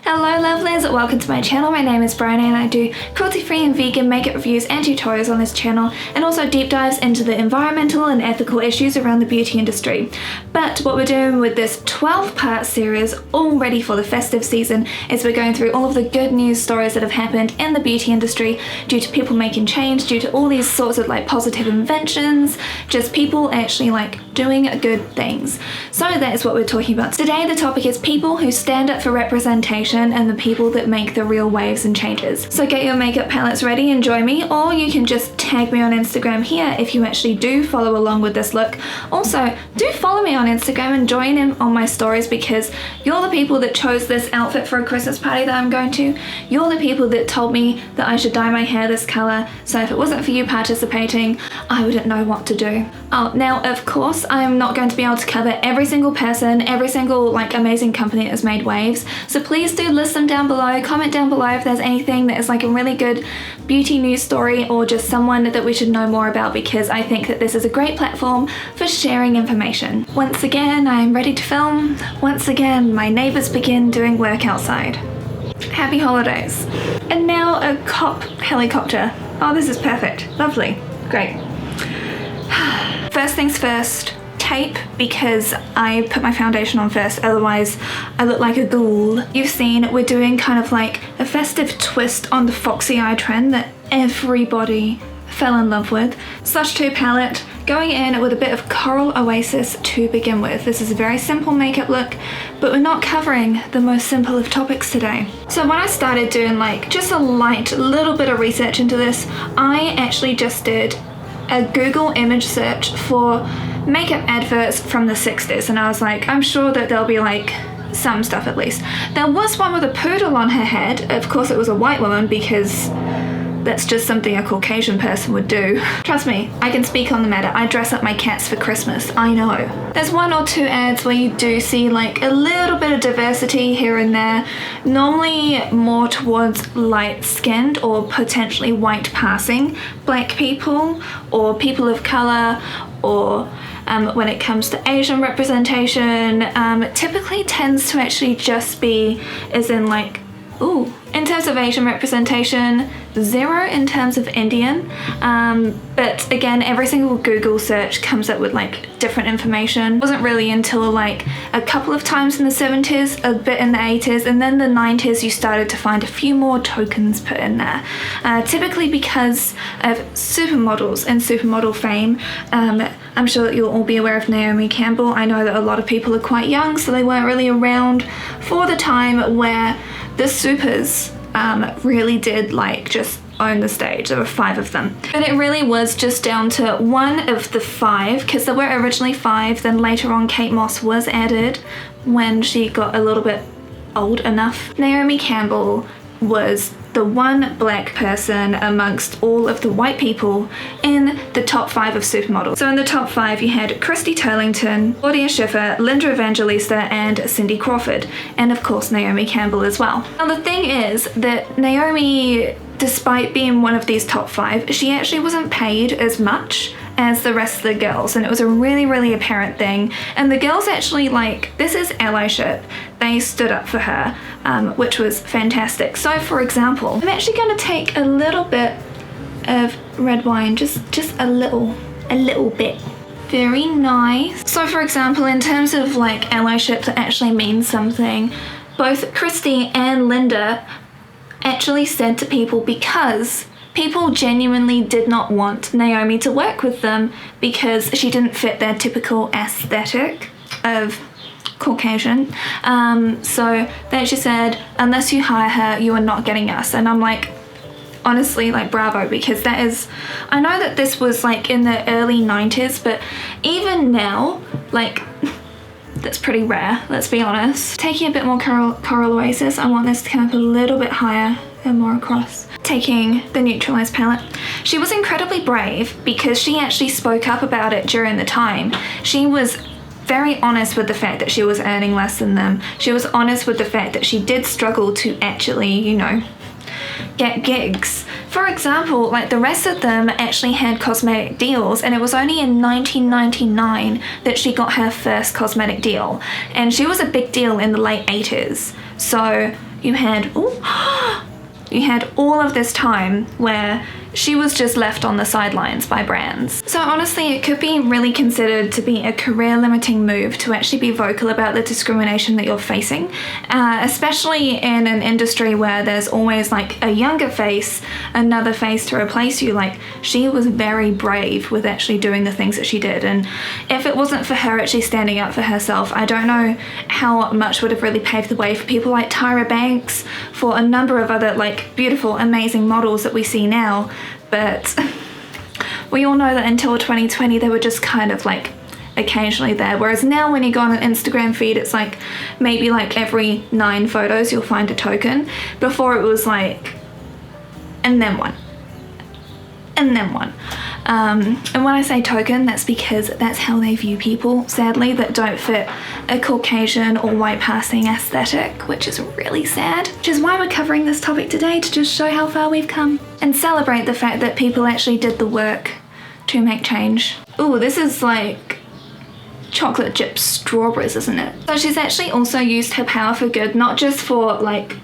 Hello lovelies, welcome to my channel. My name is Bryony and I do cruelty-free and vegan makeup reviews and tutorials on this channel, and also deep dives into the environmental and ethical issues around the beauty industry. But what we're doing with this 12-part series, all ready for the festive season, is we're going through all of the good news stories that have happened in the beauty industry due to people making change, due to all these sorts of like positive inventions, just people actually like doing good things. So that is what we're talking about. Today the topic is people who stand up for representation and the people that make the real waves and changes. So get your makeup palettes ready and join me, or you can just tag me on Instagram here if you actually do follow along with this look. Also, do follow me on Instagram and join in on my stories, because you're the people that chose this outfit for a Christmas party that I'm going to. You're the people that told me that I should dye my hair this color, so if it wasn't for you participating, I wouldn't know what to do. Oh, now of course I'm not going to be able to cover every single person, every single like amazing company that has made waves, so please do list them down below. Comment down below if there's anything that is like a really good beauty news story or just someone that we should know more about, because I think that this is a great platform for sharing information. Once again, I am ready to film. Once again, my neighbors begin doing work outside. Happy holidays. And now a cop helicopter. Oh, this is perfect. Lovely. Great. First things first, tape, because I put my foundation on first, otherwise I look like a ghoul. You've seen we're doing kind of like a festive twist on the Foxy eye trend that everybody fell in love with. Slush 2 palette, going in with a bit of Coral Oasis to begin with. This is a very simple makeup look, but we're not covering the most simple of topics today. So when I started doing like just a little bit of research into this, I actually just did a Google image search for makeup adverts from the 60s, and I was like, I'm sure that there'll be like some stuff at least. There was one with a poodle on her head. Of course it was a white woman, because that's just something a Caucasian person would do. Trust me, I can speak on the matter. I dress up my cats for Christmas, I know. There's one or two ads where you do see like a little bit of diversity here and there, normally more towards light-skinned or potentially white passing black people or people of color, or when it comes to Asian representation, typically tends to actually just be as in like, ooh, in terms of Asian representation, 0 in terms of Indian, but again, every single Google search comes up with like different information. It wasn't really until like a couple of times in the 70s, a bit in the 80s, and then the 90s you started to find a few more tokens put in there, typically because of supermodels and supermodel fame. I'm sure that you'll all be aware of Naomi Campbell. I know that a lot of people are quite young, so they weren't really around for the time where the supers really did like just own the stage. There were 5 of them, but it really was just down to one of the 5, because there were originally 5, then later on Kate Moss was added when she got a little bit old enough. Naomi Campbell was the one black person amongst all of the white people in the top 5 of supermodels. So in the top 5 you had Christy Turlington, Claudia Schiffer, Linda Evangelista, and Cindy Crawford, and of course Naomi Campbell as well. Now the thing is that Naomi, despite being one of these top 5, she actually wasn't paid as much as the rest of the girls, and it was a really apparent thing, and the girls actually, like, this is allyship. They stood up for her, which was fantastic. So for example, I'm actually going to take a little bit of red wine, just a little bit. Very nice. So for example, in terms of like allyship that actually means something, both Christy and Linda actually said to people, because people genuinely did not want Naomi to work with them because she didn't fit their typical aesthetic of Caucasian. So they actually said, unless you hire her, you are not getting us. And I'm like, honestly, like, bravo, because that is, I know that this was like in the early 90s, but even now, like, that's pretty rare, let's be honest. Taking a bit more Coral Oasis, I want this to come up a little bit higher and more across. Taking the Neutralized palette. She was incredibly brave because she actually spoke up about it during the time. She was very honest with the fact that she was earning less than them. She was honest with the fact that she did struggle to actually, you know, get gigs. For example, like the rest of them actually had cosmetic deals, and it was only in 1999 that she got her first cosmetic deal, and she was a big deal in the late 80s. So you had, you had all of this time where she was just left on the sidelines by brands. So honestly, it could be really considered to be a career limiting move to actually be vocal about the discrimination that you're facing, especially in an industry where there's always like a younger face, another face to replace you. Like, she was very brave with actually doing the things that she did, and if it wasn't for her actually standing up for herself, I don't know how much would have really paved the way for people like Tyra Banks, for a number of other like beautiful, amazing models that we see now. But we all know that until 2020 they were just kind of like occasionally there, whereas now when you go on an Instagram feed, it's like maybe like every 9 photos you'll find a token. Before it was like, and then one, and then one. And when I say token, that's because that's how they view people, sadly, that don't fit a Caucasian or white passing aesthetic, which is really sad. Which is why we're covering this topic today, to just show how far we've come and celebrate the fact that people actually did the work to make change. Ooh, this is like chocolate chip strawberries, isn't it? So she's actually also used her power for good, not just for like,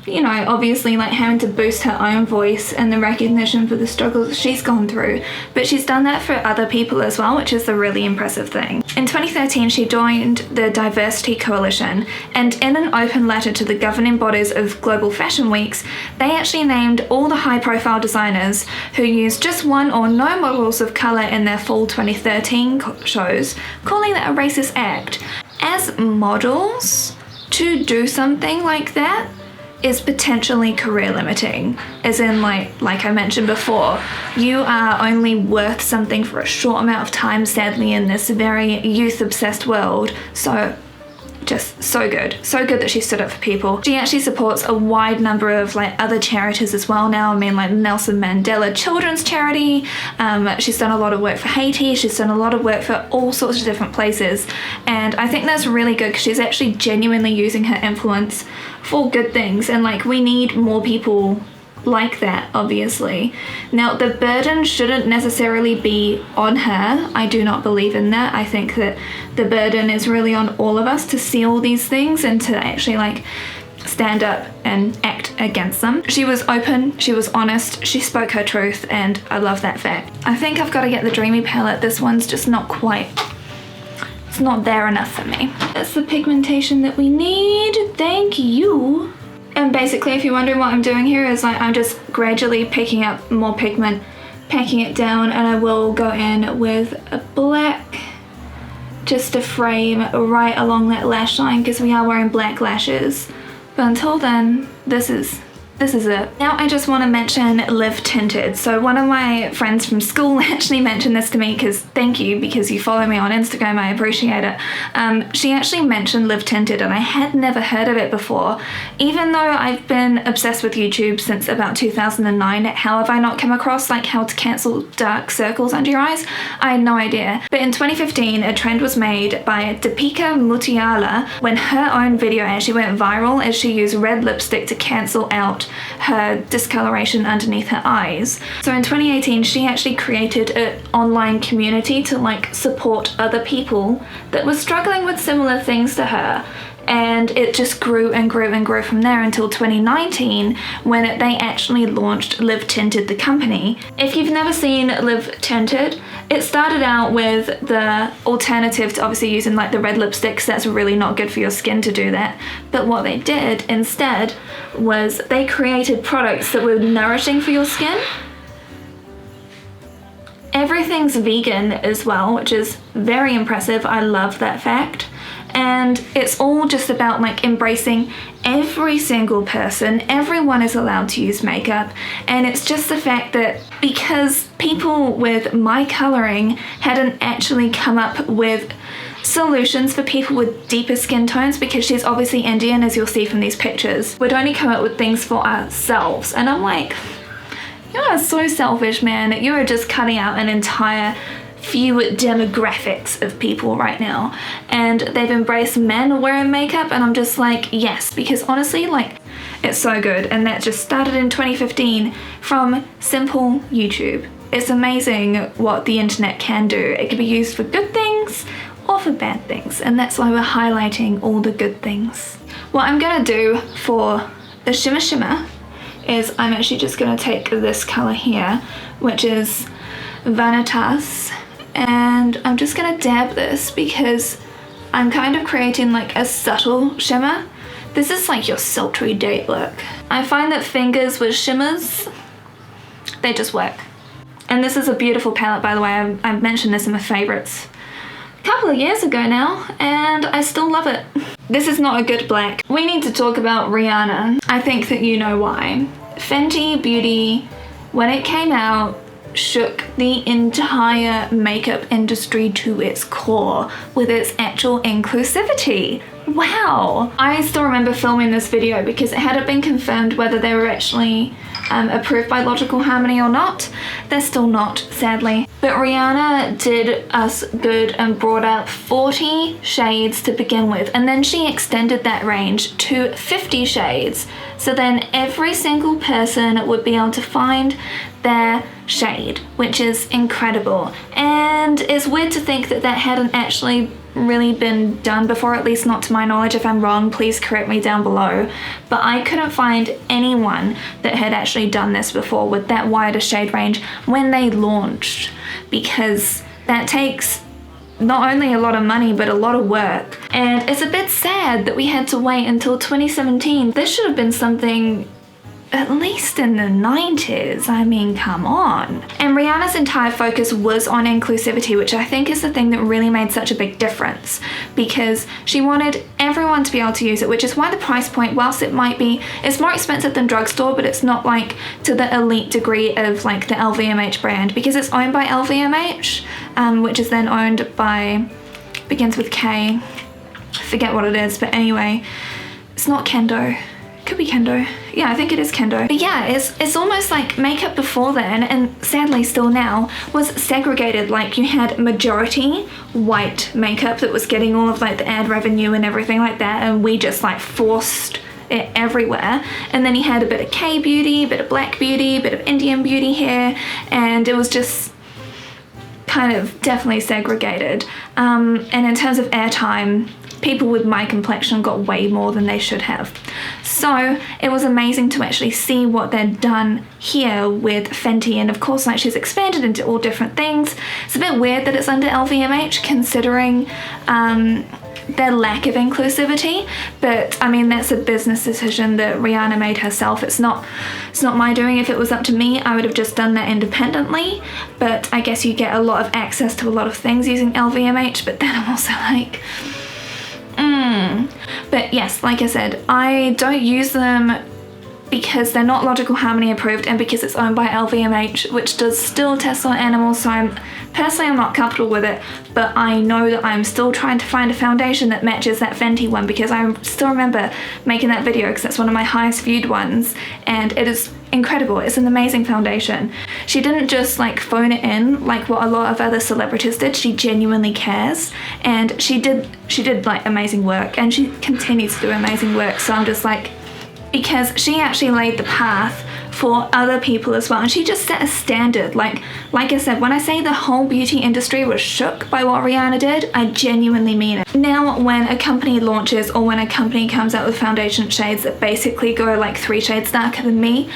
you know, obviously like having to boost her own voice and the recognition for the struggles she's gone through, but she's done that for other people as well, which is the really impressive thing. In 2013, she joined the Diversity Coalition, and in an open letter to the governing bodies of global fashion weeks, they actually named all the high-profile designers who used just one or no models of colour in their fall 2013 shows, calling that a racist act. As models, to do something like that is potentially career limiting, as in like I mentioned before, you are only worth something for a short amount of time, sadly, in this very youth obsessed world. So just so good that she stood up for people. She actually supports a wide number of like other charities as well now. I mean, like Nelson Mandela Children's Charity. She's done a lot of work for Haiti. She's done a lot of work for all sorts of different places, and I think that's really good because she's actually genuinely using her influence for good things, and like we need more people like that, obviously. Now, the burden shouldn't necessarily be on her. I do not believe in that. I think that the burden is really on all of us to see all these things and to actually like stand up and act against them. She was open, she was honest, she spoke her truth, and I love that fact. I think I've got to get the Dreamy palette. This one's just not quite, it's not there enough for me. That's the pigmentation that we need. Thank you. And basically, if you're wondering what I'm doing here, is like I'm just gradually picking up more pigment, packing it down, and I will go in with a black just to frame right along that lash line because we are wearing black lashes. But until then, this is it. Now I just want to mention Live Tinted. So one of my friends from school actually mentioned this to me, because thank you, because you follow me on Instagram, I appreciate it. She actually mentioned Live Tinted and I had never heard of it before. Even though I've been obsessed with YouTube since about 2009, how have I not come across like how to cancel dark circles under your eyes? I had no idea. But in 2015, a trend was made by Topanga Mutiala when her own video actually went viral as she used red lipstick to cancel out her discoloration underneath her eyes. So in 2018, she actually created an online community to like support other people that were struggling with similar things to her. And it just grew and grew and grew from there until 2019 when they actually launched Live Tinted, the company. If you've never seen Live Tinted, it started out with the alternative to obviously using like the red lipsticks. That's really not good for your skin to do that. But what they did instead was they created products that were nourishing for your skin. Everything's vegan as well, which is very impressive. I love that fact. And it's all just about like embracing every single person. Everyone is allowed to use makeup, and it's just the fact that because people with my coloring hadn't actually come up with solutions for people with deeper skin tones, because she's obviously Indian, as you'll see from these pictures, we'd only come up with things for ourselves. And I'm like, you are so selfish, man. You are just cutting out an entire few demographics of people right now, and they've embraced men wearing makeup, and I'm just like, yes, because honestly, like, it's so good. And that just started in 2015 from simple YouTube. It's amazing what the internet can do. It can be used for good things or for bad things, and that's why we're highlighting all the good things. what I'm gonna do for the shimmer is I'm actually just gonna take this color here, which is Vanitas, and I'm just gonna dab this because I'm kind of creating like a subtle shimmer. This is like your sultry date look. I find that fingers with shimmers, they just work. And this is a beautiful palette, by the way. I've mentioned this in my favorites a couple of years ago now, and I still love it. This is not a good black. We need to talk about Rihanna. I think that you know why. Fenty Beauty, when it came out, shook the entire makeup industry to its core with its actual inclusivity. Wow! I still remember filming this video because it hadn't been confirmed whether they were actually approved by Logical Harmony or not. They're still not, sadly. But Rihanna did us good and brought out 40 shades to begin with, and then she extended that range to 50 shades. So then every single person would be able to find their shade, which is incredible. And it's weird to think that that hadn't actually really been done before, at least not to my knowledge. If I'm wrong, please correct me down below. But I couldn't find anyone that had actually done this before with that wider shade range when they launched, because that takes not only a lot of money but a lot of work. And it's a bit sad that we had to wait until 2017. This should have been something at least in the 90s, I mean, come on. And Rihanna's entire focus was on inclusivity, which I think is the thing that really made such a big difference, because she wanted everyone to be able to use it, which is why the price point, whilst it might be, it's more expensive than drugstore, but it's not like to the elite degree of like the LVMH brand, because it's owned by LVMH, which is then owned by, begins with K, I forget what it is, but anyway, it's not Kendo. Could be Kendo. Yeah, I think it is Kendo. But yeah, it's almost like makeup before then, and sadly still now, was segregated. Like you had majority white makeup that was getting all of like the ad revenue and everything like that, and we just like forced it everywhere. And then you had a bit of K beauty, a bit of black beauty, a bit of Indian beauty here, and it was just kind of definitely segregated. And in terms of airtime, people with my complexion got way more than they should have. So it was amazing to actually see what they'd done here with Fenty, and of course like she's expanded into all different things. It's a bit weird that it's under LVMH considering their lack of inclusivity, but I mean that's a business decision that Rihanna made herself. It's not my doing. If it was up to me, I would have just done that independently, but I guess you get a lot of access to a lot of things using LVMH, but then I'm also like, But yes, like I said, I don't use them because they're not Logical Harmony approved and because it's owned by LVMH, which does still test on animals, so I'm not comfortable with it, but I know that I'm still trying to find a foundation that matches that Fenty one, because I still remember making that video because that's one of my highest viewed ones, and it is incredible. It's an amazing foundation. She didn't just like phone it in like what a lot of other celebrities did. She genuinely cares, and she did like amazing work, and she continues to do amazing work. So I'm just like, because she actually laid the path for other people as well, and she just set a standard. Like I said, when I say the whole beauty industry was shook by what Rihanna did, I genuinely mean it. Now when a company launches, or when a company comes out with foundation shades that basically go like 3 shades darker than me,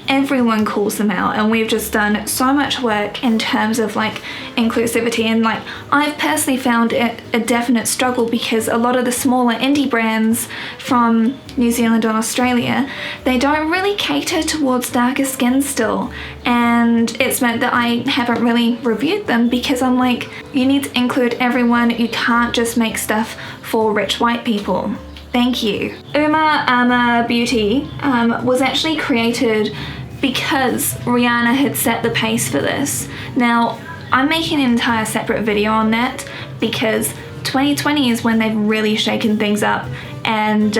everyone calls them out, and we've just done so much work in terms of like inclusivity. And like I've personally found it a definite struggle because a lot of the smaller indie brands from New Zealand and Australia, they don't really cater towards darker skin still, and it's meant that I haven't really reviewed them because I'm like, you need to include everyone. You can't just make stuff for rich white people. Thank you. Ama Beauty was actually created because Rihanna had set the pace for this. Now, I'm making an entire separate video on that because 2020 is when they've really shaken things up, and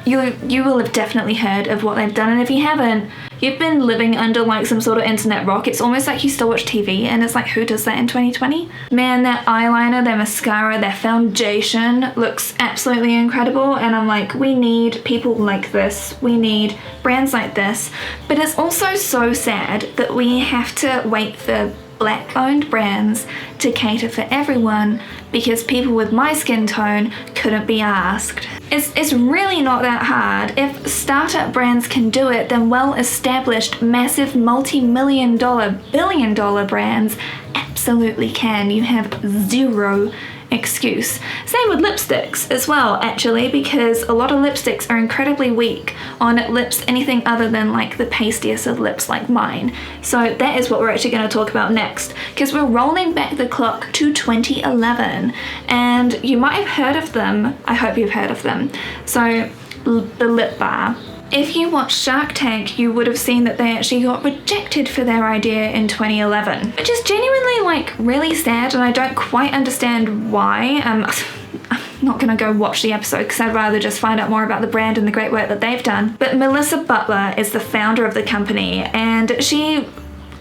you will have definitely heard of what they've done, and if you haven't, you've been living under like some sort of internet rock. It's almost like you still watch TV, and it's like, who does that in 2020? Man, their eyeliner, their mascara, their foundation looks absolutely incredible, and I'm like, we need people like this. We need brands like this. But it's also so sad that we have to wait for black-owned brands to cater for everyone because people with my skin tone couldn't be asked. It's really not that hard. If startup brands can do it, then well-established, massive, multi-million-dollar, billion-dollar brands absolutely can. You have zero excuse. Same with lipsticks as well, actually, because a lot of lipsticks are incredibly weak on lips anything other than like the pastiest of lips like mine. So that is what we're actually going to talk about next, because we're rolling back the clock to 2011, and you might have heard of them. I hope you've heard of them. So the lip bar. If you watched Shark Tank, you would have seen that they actually got rejected for their idea in 2011, which is genuinely like really sad, and I don't quite understand why. I'm not gonna go watch the episode because I'd rather just find out more about the brand and the great work that they've done. But Melissa Butler is the founder of the company, and she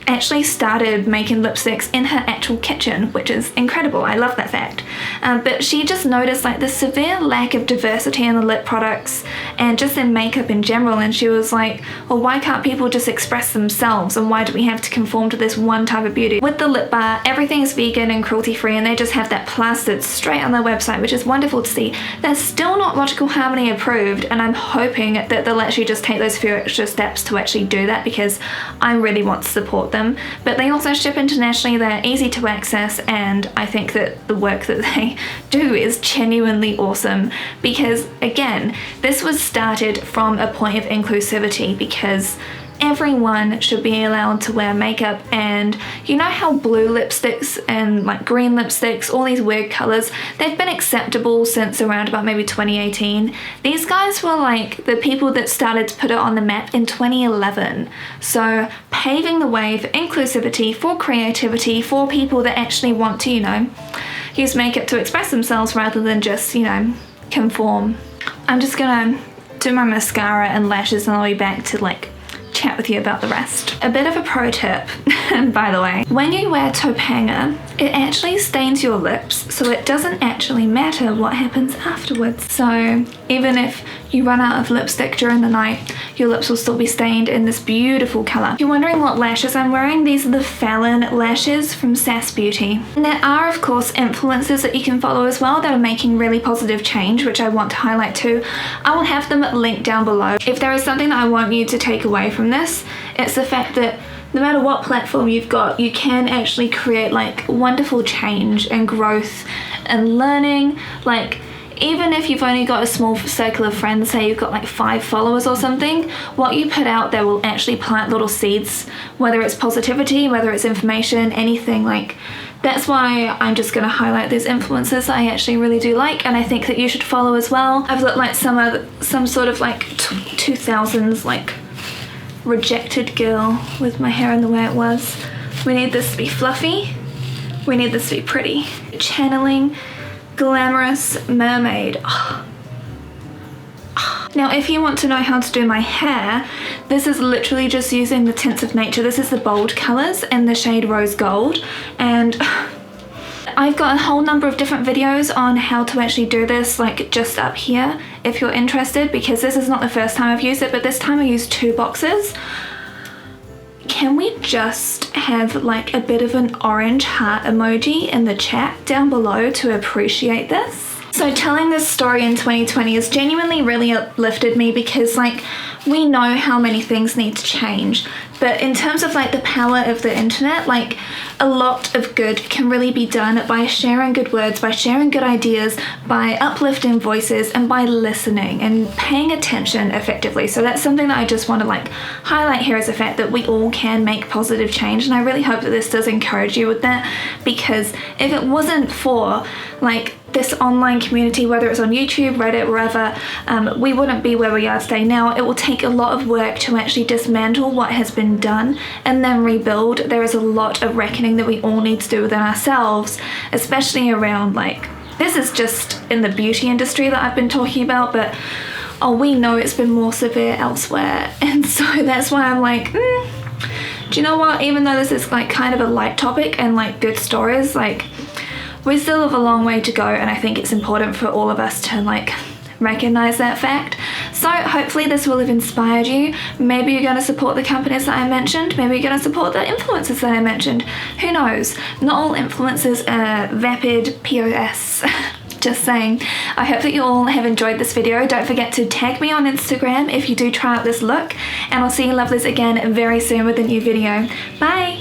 actually started making lipsticks in her actual kitchen, which is incredible. I love that fact. But she just noticed like the severe lack of diversity in the lip products and just in makeup in general, and she was like, well, why can't people just express themselves, and why do we have to conform to this one type of beauty? With the lip bar, everything is vegan and cruelty free, and they just have that plastered straight on their website, which is wonderful to see. They're still not Logical Harmony approved, and I'm hoping that they'll actually just take those few extra steps to actually do that, because I really want to support them. But they also ship internationally, they're easy to access, and I think that the work that they do is genuinely awesome, because again, this was started from a point of inclusivity, because everyone should be allowed to wear makeup. And you know how blue lipsticks and like green lipsticks, all these weird colors, they've been acceptable since around about maybe 2018. These guys were like the people that started to put it on the map in 2011. So paving the way for inclusivity, for creativity, for people that actually want to, you know, use makeup to express themselves rather than just, you know, conform. I'm just gonna do my mascara and lashes, and I'll be back to like chat with you about the rest. A bit of a pro tip, by the way. When you wear Topanga, it actually stains your lips, so it doesn't actually matter what happens afterwards. So even if you run out of lipstick during the night, your lips will still be stained in this beautiful color. If you're wondering what lashes I'm wearing, these are the Fallon lashes from Sass Beauty. And there are of course influencers that you can follow as well that are making really positive change, which I want to highlight too. I will have them linked down below. If there is something that I want you to take away from this, it's the fact that no matter what platform you've got, you can actually create like wonderful change and growth and learning. Like, even if you've only got a small circle of friends, say you've got like 5 followers or something, what you put out there will actually plant little seeds, whether it's positivity, whether it's information, anything. Like, that's why I'm just gonna highlight these influencers I actually really do like, and I think that you should follow as well. I've looked like some sort of like 2000s like rejected girl with my hair in the way it was. We need this to be fluffy. We need this to be pretty. Channeling glamorous mermaid. Oh. Oh. Now if you want to know how to do my hair, this is literally just using the tints of nature. This is the bold colors and the shade rose gold, and I've got a whole number of different videos on how to actually do this, like just up here if you're interested, because this is not the first time I've used it, but this time I used 2 boxes. Can we just have like a bit of an orange heart emoji in the chat down below to appreciate this? So telling this story in 2020 has genuinely really uplifted me, because like we know how many things need to change, but in terms of like the power of the internet, like a lot of good can really be done by sharing good words, by sharing good ideas, by uplifting voices, and by listening and paying attention effectively. So that's something that I just want to like highlight here, is the fact that we all can make positive change, and I really hope that this does encourage you with that, because if it wasn't for like this online community, whether it's on YouTube, Reddit, wherever, we wouldn't be where we are today. Now it will take a lot of work to actually dismantle what has been done and then rebuild. There is a lot of reckoning that we all need to do within ourselves, especially around like, this is just in the beauty industry that I've been talking about, but oh, we know it's been more severe elsewhere. And so that's why I'm like, do you know what, even though this is like kind of a light topic and like good stories, like we still have a long way to go, and I think it's important for all of us to like recognize that fact. So hopefully this will have inspired you. Maybe you're going to support the companies that I mentioned. Maybe you're going to support the influencers that I mentioned. Who knows? Not all influencers are vapid POS. Just saying. I hope that you all have enjoyed this video. Don't forget to tag me on Instagram if you do try out this look, and I'll see you lovelies again very soon with a new video. Bye!